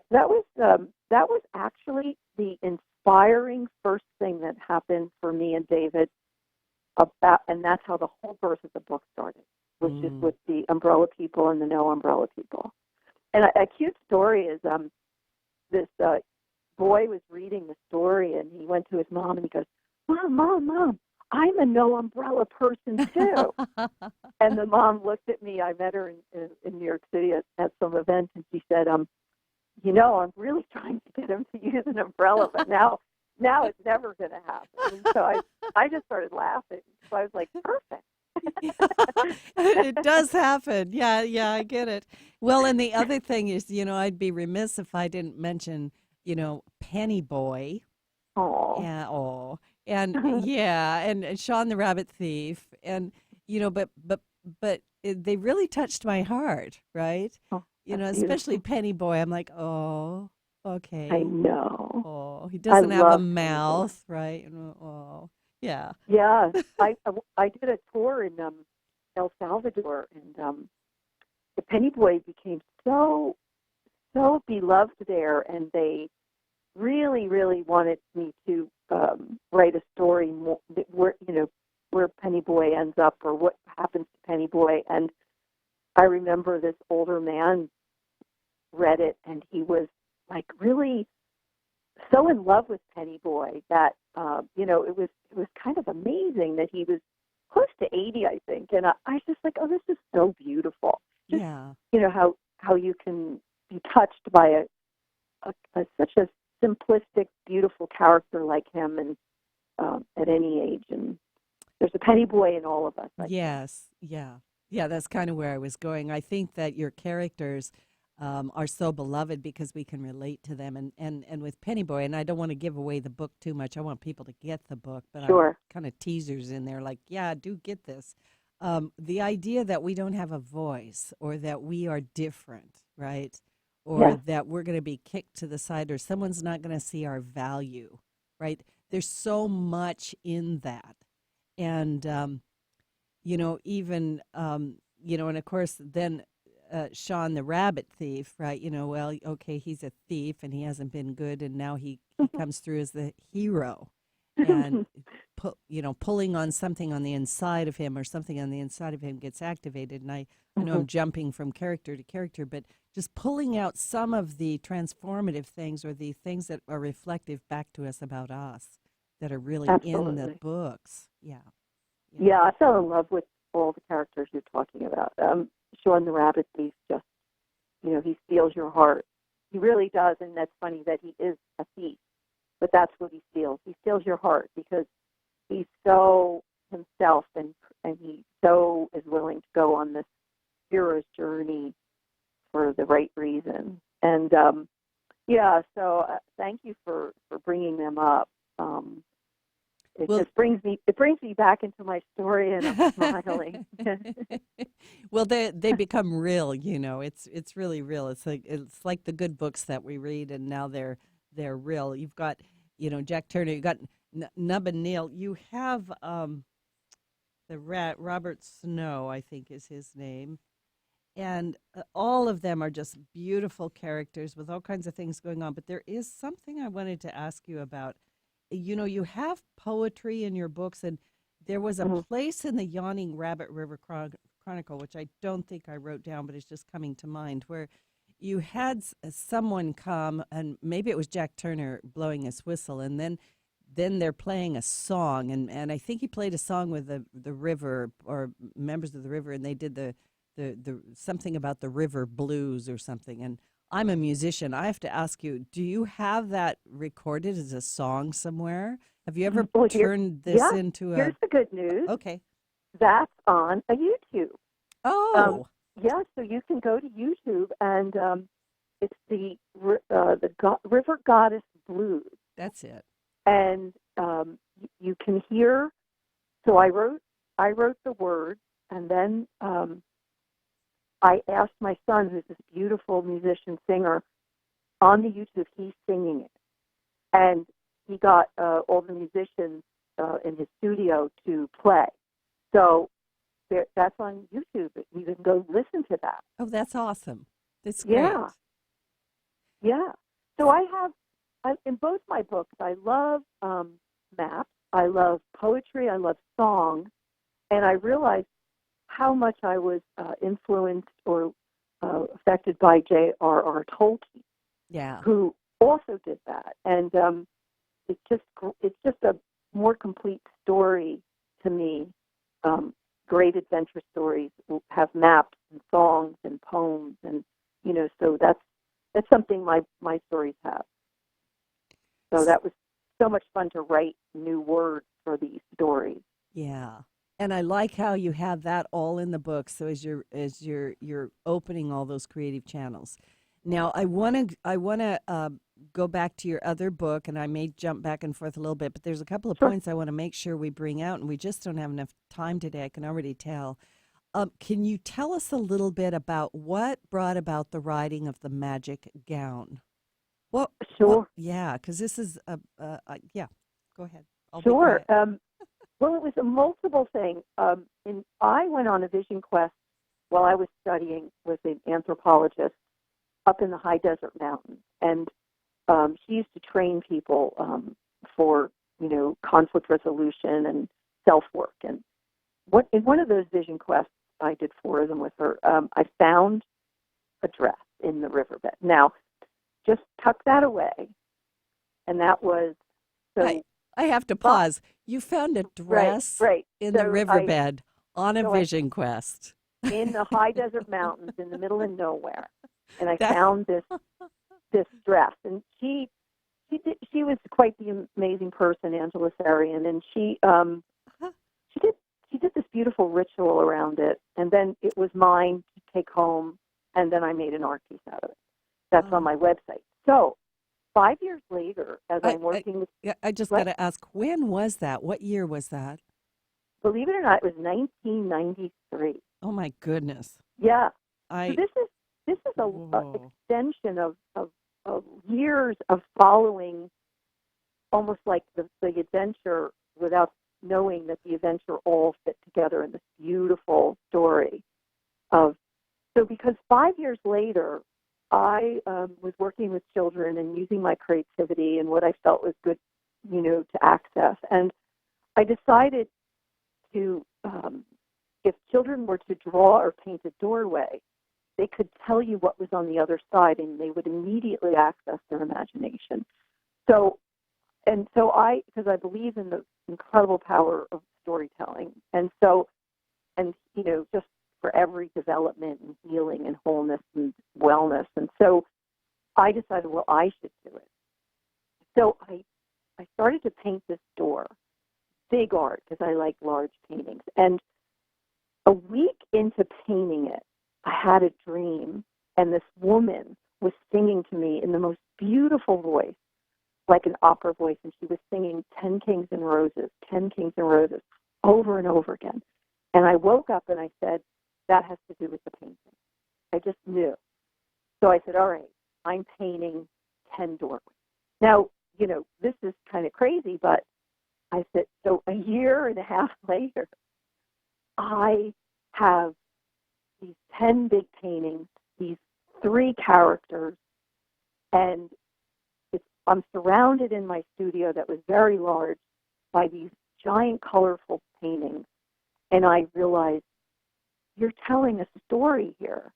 Speaker 3: that was actually the inspiring first thing that happened for me and David and that's how the whole birth of the book started, was just with the umbrella people and the no umbrella people. And a cute story is this boy was reading the story, and he went to his mom and he goes, Mom, I'm a no umbrella person too. And the mom looked at me. I met her in New York City at some event, and she said, I'm really trying to get him to use an umbrella, but now it's never going to happen. And so I just started laughing. So I was like, perfect.
Speaker 1: It does happen. Yeah, I get it. Well, and the other thing is, I'd be remiss if I didn't mention, Penny Boy.
Speaker 3: Oh.
Speaker 1: Yeah, and yeah, and Sean the Rabbit Thief, and but they really touched my heart, right?
Speaker 3: Oh,
Speaker 1: especially Penny Boy. I'm like, oh, okay.
Speaker 3: I know.
Speaker 1: Oh, he doesn't have a
Speaker 3: love
Speaker 1: mouth, right? Oh, yeah.
Speaker 3: Yeah, I did a tour in El Salvador, and the Penny Boy became so beloved there, and they really, really wanted me to write a story where Penny Boy ends up or what happens to Penny Boy. And I remember this older man read it, and he was like really so in love with Penny Boy that it was kind of amazing that he was close to 80, I think. And I was just like, oh, this is so beautiful. Just,
Speaker 1: Yeah.
Speaker 3: How you can be touched by such a simplistic, beautiful character like him, and at any age. And there's a Penny Boy in all of us.
Speaker 1: Yes. Yeah. That's kind of where I was going. I think that your characters are so beloved because we can relate to them. And with Penny Boy, and I don't want to give away the book too much. I want people to get the book, but
Speaker 3: Sure.
Speaker 1: I'm kind of teasers in there, like, yeah, do get this. The idea that we don't have a voice, or that we are different, right? Or that we're going to be kicked to the side, or someone's not going to see our value, right? There's so much in that. And, even, and of course, then Sean the Rabbit Thief, right? Well, okay, he's a thief and he hasn't been good, and now he comes through as the hero and pulling on something on the inside of him, or something on the inside of him gets activated. And I know I'm jumping from character to character, but just pulling out some of the transformative things, or the things that are reflective back to us about us, that are really in the
Speaker 3: Absolutely.
Speaker 1: books. Yeah.
Speaker 3: Yeah, I fell in love with all the characters you're talking about. Sean the Rabbit Thief, just, he steals your heart. He really does, and that's funny that he is a thief, but that's what he steals. He steals your heart because he's so himself, and he so is willing to go on this hero's journey for the right reason. And so thank you for bringing them up. Just brings me back into my story, and I'm smiling.
Speaker 1: Well, they become real. It's really real. It's like the good books that we read, and now they're real. You've got Jack Turner. You got Nub and Neil. You have the rat Robert Snow, I think is his name, and all of them are just beautiful characters with all kinds of things going on. But there is something I wanted to ask you about. You have poetry in your books, and there was a place in the Yawning Rabbit River Chronicle, which I don't think I wrote down, but it's just coming to mind, where you had someone come, and maybe it was Jack Turner blowing his whistle, and then they're playing a song, and I think he played a song with the river, or members of the river, and they did the something about the river blues or something. And I'm a musician. I have to ask you, do you have that recorded as a song somewhere? Have you ever turned this into a...
Speaker 3: Here's the good news.
Speaker 1: Okay.
Speaker 3: That's on a YouTube.
Speaker 1: Oh.
Speaker 3: So you can go to YouTube, and it's the River Goddess Blues.
Speaker 1: That's it.
Speaker 3: And you can hear... So I wrote the words, and then... I asked my son, who's this beautiful musician singer, on the YouTube, he's singing it. And he got all the musicians in his studio to play. So that's on YouTube. You can go listen to that.
Speaker 1: Oh, that's awesome. That's great.
Speaker 3: Yeah. So I in both my books, I love maps, I love poetry, I love song, and I realized how much I was influenced or affected by J.R.R. Tolkien, who also did that. And it's just a more complete story to me. Great adventure stories will have maps and songs and poems, and so that's something my stories have. So that was so much fun to write new words for these stories.
Speaker 1: Yeah. And I like how you have that all in the book. So as you're opening all those creative channels. Now I want to go back to your other book, and I may jump back and forth a little bit, but there's a couple of points I want to make sure we bring out, and we just don't have enough time today. I can already tell. Can you tell us a little bit about what brought about the writing of the magic gown?
Speaker 3: Sure.
Speaker 1: Yeah, because this is yeah. Go ahead.
Speaker 3: Sure. Well, it was a multiple thing. And I went on a vision quest while I was studying with an anthropologist up in the high desert mountains. And she used to train people for, conflict resolution and self-work. And in one of those vision quests, I did 4 of them with her, I found a dress in the riverbed. Now, just tuck that away. And that was...
Speaker 1: I have to pause. You found a dress in the riverbed on a vision quest.
Speaker 3: In the high desert mountains in the middle of nowhere. And I found this dress. And she was quite the amazing person, Angela Sarian, and she did this beautiful ritual around it, and then it was mine to take home, and then I made an art piece out of it. That's on my website. So 5 years later, as I'm working with...
Speaker 1: I just got to ask, when was that? What year was that?
Speaker 3: Believe it or not, it was 1993.
Speaker 1: Oh, my goodness.
Speaker 3: Yeah. So this is a extension of years of following almost like the adventure without knowing that the adventure all fit together in this beautiful story. So because 5 years later, I was working with children and using my creativity and what I felt was good, to access. And I decided to, if children were to draw or paint a doorway, they could tell you what was on the other side, and they would immediately access their imagination. So because I believe in the incredible power of storytelling, and just for every development and healing and wholeness and wellness, and so I decided, well, I should do it. So I started to paint this door, big art, because I like large paintings. And a week into painting it, I had a dream, and this woman was singing to me in the most beautiful voice, like an opera voice, and she was singing 10 Kings and Roses, 10 Kings and Roses, over and over again. And I woke up and I said, that has to do with the painting. I just knew. So I said, all right, I'm painting 10 doorways. Now, this is kind of crazy, but I said, so a year and a half later, I have these 10 big paintings, these 3 characters, and I'm surrounded in my studio that was very large by these giant colorful paintings, and I realized, you're telling a story here.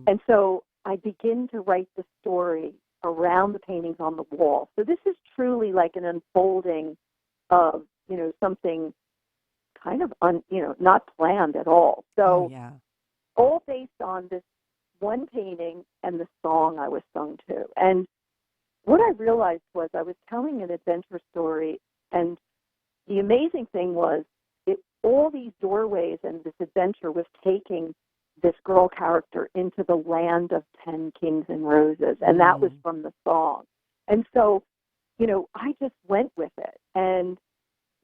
Speaker 3: And so I begin to write the story around the paintings on the wall. So this is truly like an unfolding of, something kind of, not planned at all. So all based on this one painting and the song I was sung to. And what I realized was I was telling an adventure story, and the amazing thing was all these doorways and this adventure was taking this girl character into the land of 10 Kings and Roses, and that was from the song. And so, I just went with it. And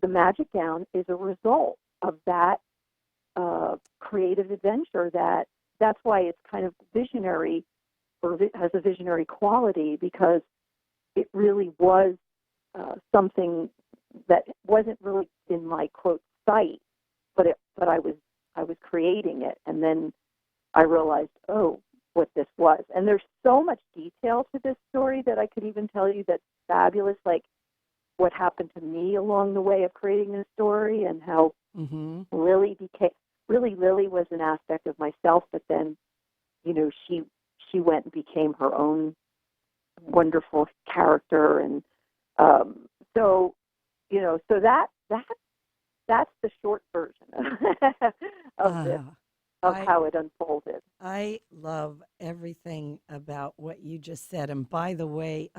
Speaker 3: the Magic Gown is a result of that creative adventure. That's why it's kind of visionary, or it has a visionary quality, because it really was something that wasn't really in my quote sight, but I was creating it, and then I realized, what this was. And there's so much detail to this story that I could even tell you that's fabulous, like what happened to me along the way of creating this story, and how Lily was an aspect of myself, but then, she went and became her own wonderful character, and so that's the short version of this, of how it unfolded.
Speaker 1: I love everything about what you just said. And by the way,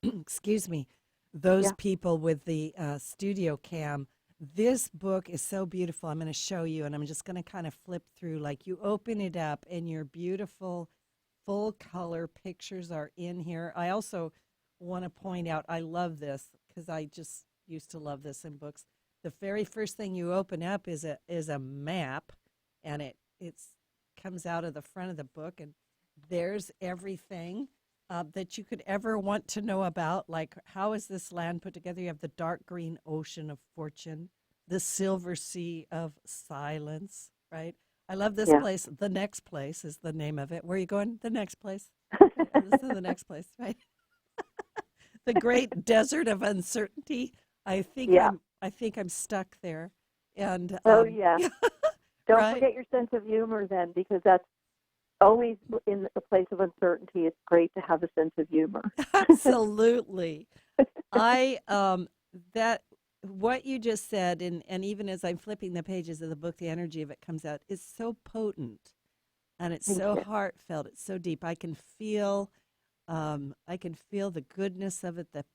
Speaker 1: excuse me, those people with the studio cam, this book is so beautiful. I'm going to show you, and I'm just going to kind of flip through. Like, you open it up, and your beautiful full color pictures are in here. I also want to point out, I love this because I just used to love this in books. The very first thing you open up is a map, and it comes out of the front of the book, and there's everything that you could ever want to know about, like how is this land put together. You have the dark green ocean of fortune, the silver sea of silence, right? I love this place. The Next Place is the name of it. Where are you going? The next place. This is the next place, right? The great desert of uncertainty. I think I'm stuck there. And
Speaker 3: Don't
Speaker 1: right?
Speaker 3: forget your sense of humor then, because that's always in a place of uncertainty. It's great to have a sense of humor.
Speaker 1: Absolutely. That what you just said, and even as I'm flipping the pages of the book, the energy of it comes out, is so potent, and it's so heartfelt. It's so deep. I can feel the goodness of it, the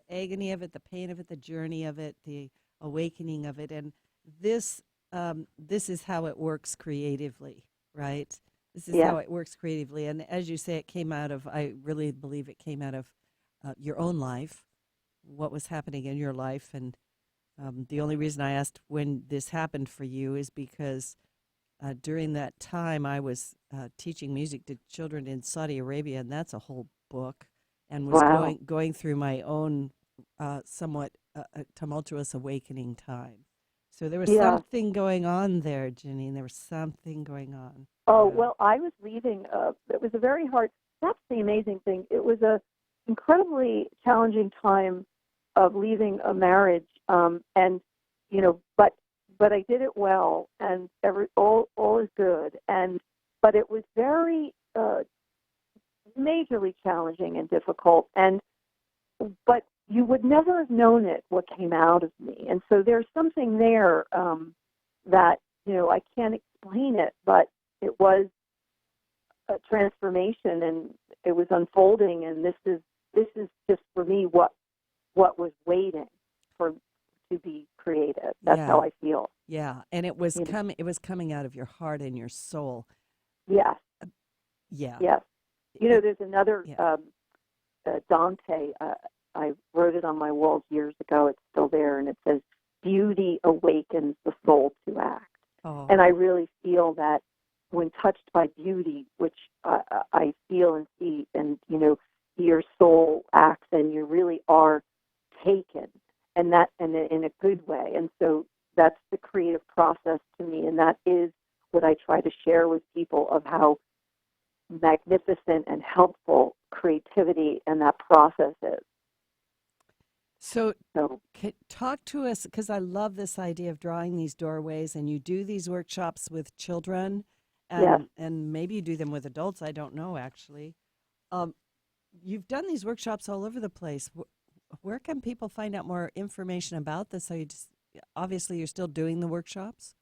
Speaker 1: agony of it, the pain of it, the journey of it, the awakening of it, and this is how it works creatively, right? This is how it works creatively, and as you say, I really believe it came out of your own life, what was happening in your life, and the only reason I asked when this happened for you is because during that time I was teaching music to children in Saudi Arabia, and that's a whole book, and was going through my own somewhat tumultuous awakening time. So there was something going on there, Janine. There was something going on.
Speaker 3: Oh, well, I was leaving. It was a very hard, that's the amazing thing. It was a incredibly challenging time of leaving a marriage, and but I did it well, and all is good, but it was very majorly challenging and difficult, but you would never have known it, what came out of me. And so there's something there that, I can't explain it, but it was a transformation, and it was unfolding, and this is just for me what was waiting to be created. That's how I feel.
Speaker 1: Yeah, and it was coming out of your heart and your soul.
Speaker 3: Yes.
Speaker 1: Yeah.
Speaker 3: Yes. There's another Dante. I wrote it on my walls years ago. It's still there, and it says, "Beauty awakens the soul to act."
Speaker 1: Oh.
Speaker 3: And I really feel that when touched by beauty, which I feel and see, and your soul acts, and you really are taken, and in a good way. And so that's the creative process to me, and that is what I try to share with people, of how magnificent and helpful creativity and that process is.
Speaker 1: So talk to us, because I love this idea of drawing these doorways, and you do these workshops with children, and maybe you do them with adults. I don't know, actually. You've done these workshops all over the place. Where can people find out more information about this? So obviously you're still doing the workshops?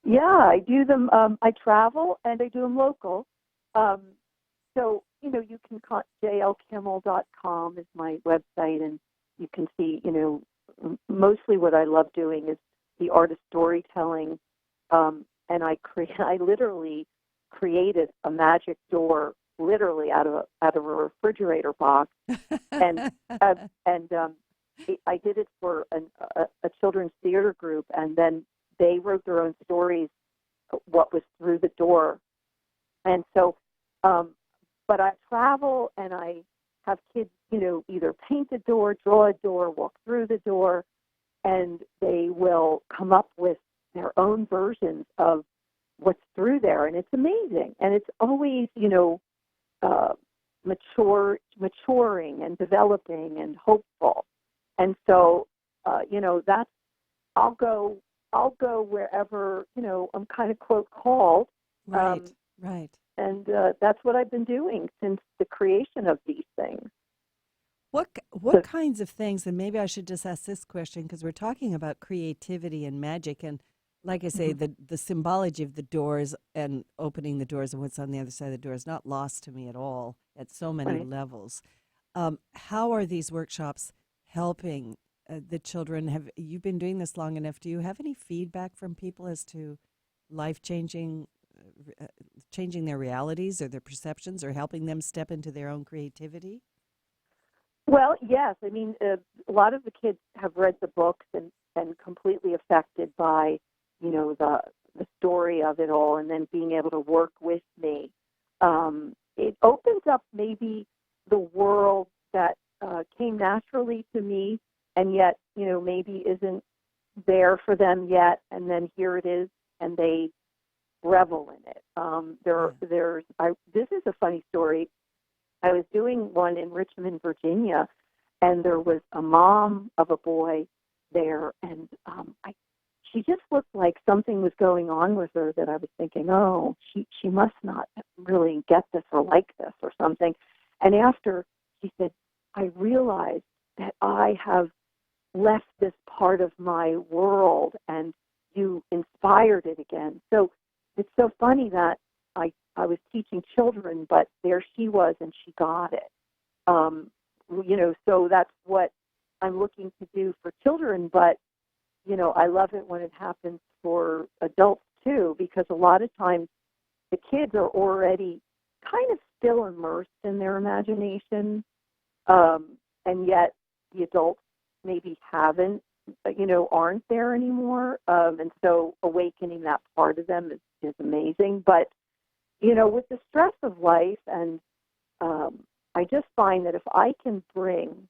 Speaker 3: Yeah, I do them. I travel, and I do them local. So, you can jlkimmel.com is my website, and you can see, mostly what I love doing is the art of storytelling. And I literally created a magic door, literally out of a refrigerator box, and I did it for a children's theater group, and then they wrote their own stories, what was through the door. And so, but I travel, and I have kids, either paint a door, draw a door, walk through the door, and they will come up with their own versions of what's through there. And it's amazing. And it's always, maturing and developing and hopeful. And so, that's, I'll go wherever, I'm kind of, quote, called.
Speaker 1: Right.
Speaker 3: And that's what I've been doing since the creation of these things.
Speaker 1: What kinds of things, and maybe I should just ask this question, because we're talking about creativity and magic, and like I say, the symbology of the doors and opening the doors and what's on the other side of the door is not lost to me at all at so many levels. How are these workshops helping the children? Have you been doing this long enough? Do you have any feedback from people as to life-changing, changing their realities or their perceptions, or helping them step into their own creativity?
Speaker 3: Well, yes. I mean, a lot of the kids have read the books and completely affected by, the story of it all, and then being able to work with me. It opens up maybe the world that came naturally to me, and yet, maybe isn't there for them yet, and then here it is, and they revel in it. This is a funny story. I was doing one in Richmond, Virginia, and there was a mom of a boy there, and she just looked like something was going on with her that I was thinking, oh, she must not really get this or like this or something. And after, she said, I realized that I have left this part of my world, and you inspired it again. So it's so funny that I was teaching children, but there she was, and she got it. So that's what I'm looking to do for children, but, I love it when it happens for adults too, because a lot of times the kids are already kind of still immersed in their imagination, and yet the adults maybe aren't there anymore. And so awakening that part of them is amazing. But, with the stress of life, and I just find that if I can bring,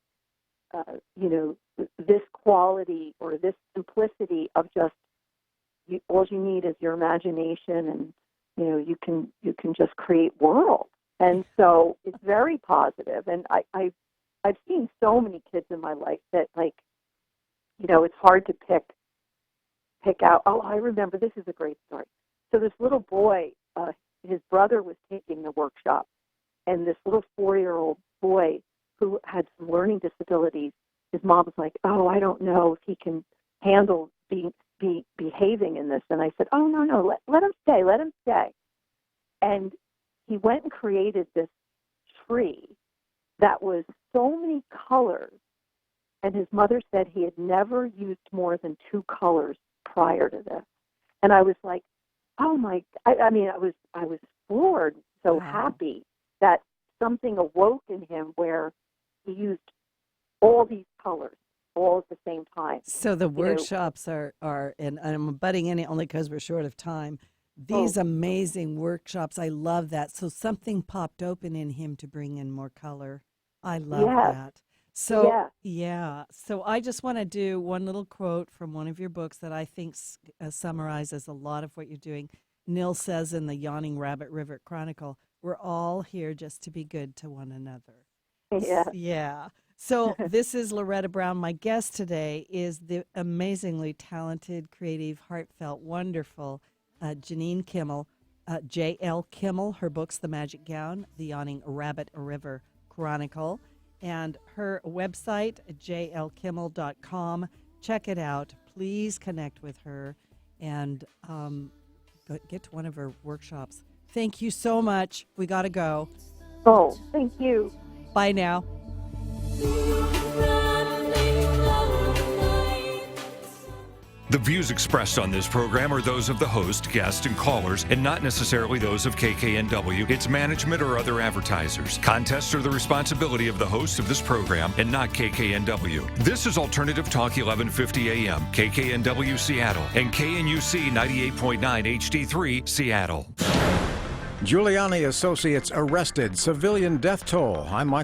Speaker 3: this quality or this simplicity of just all you need is your imagination, and, you can just create worlds. And so it's very positive. And I I've seen so many kids in my life that, like, you know, it's hard to pick out. Oh, I remember, this is a great story. So this little boy, his brother was taking the workshop, and this little 4-year-old boy who had some learning disabilities, his mom was like, oh, I don't know if he can handle behaving in this. And I said, oh, no, let him stay. And he went and created this tree that was so many colors. And his mother said he had never used more than 2 colors prior to this. And I was like, oh my, I mean, I was floored, so happy that something awoke in him where he used all these colors all at the same time.
Speaker 1: So the workshops are, and I'm butting in it only because we're short of time. These amazing workshops, I love that. So something popped open in him to bring in more color. I love that. So, so I just want to do one little quote from one of your books that I think summarizes a lot of what you're doing. Nil says in the Yawning Rabbit River Chronicle, we're all here just to be good to one another. Yeah. So this is Loretta Brown. My guest today is the amazingly talented, creative, heartfelt, wonderful Janine Kimmel, J.L. Kimmel. Her book's The Magic Gown, The Yawning Rabbit River Chronicle, and her website, jlkimmel.com. Check it out. Please connect with her and get to one of her workshops. Thank you so much. We got to go.
Speaker 3: Oh, thank you.
Speaker 1: Bye now.
Speaker 8: The views expressed on this program are those of the host, guests, and callers, and not necessarily those of KKNW, its management, or other advertisers. Contests are the responsibility of the host of this program and not KKNW. This is Alternative Talk 1150 AM, KKNW Seattle, and KNUC 98.9 HD3 Seattle.
Speaker 9: Giuliani Associates arrested, civilian death toll. I'm Michael.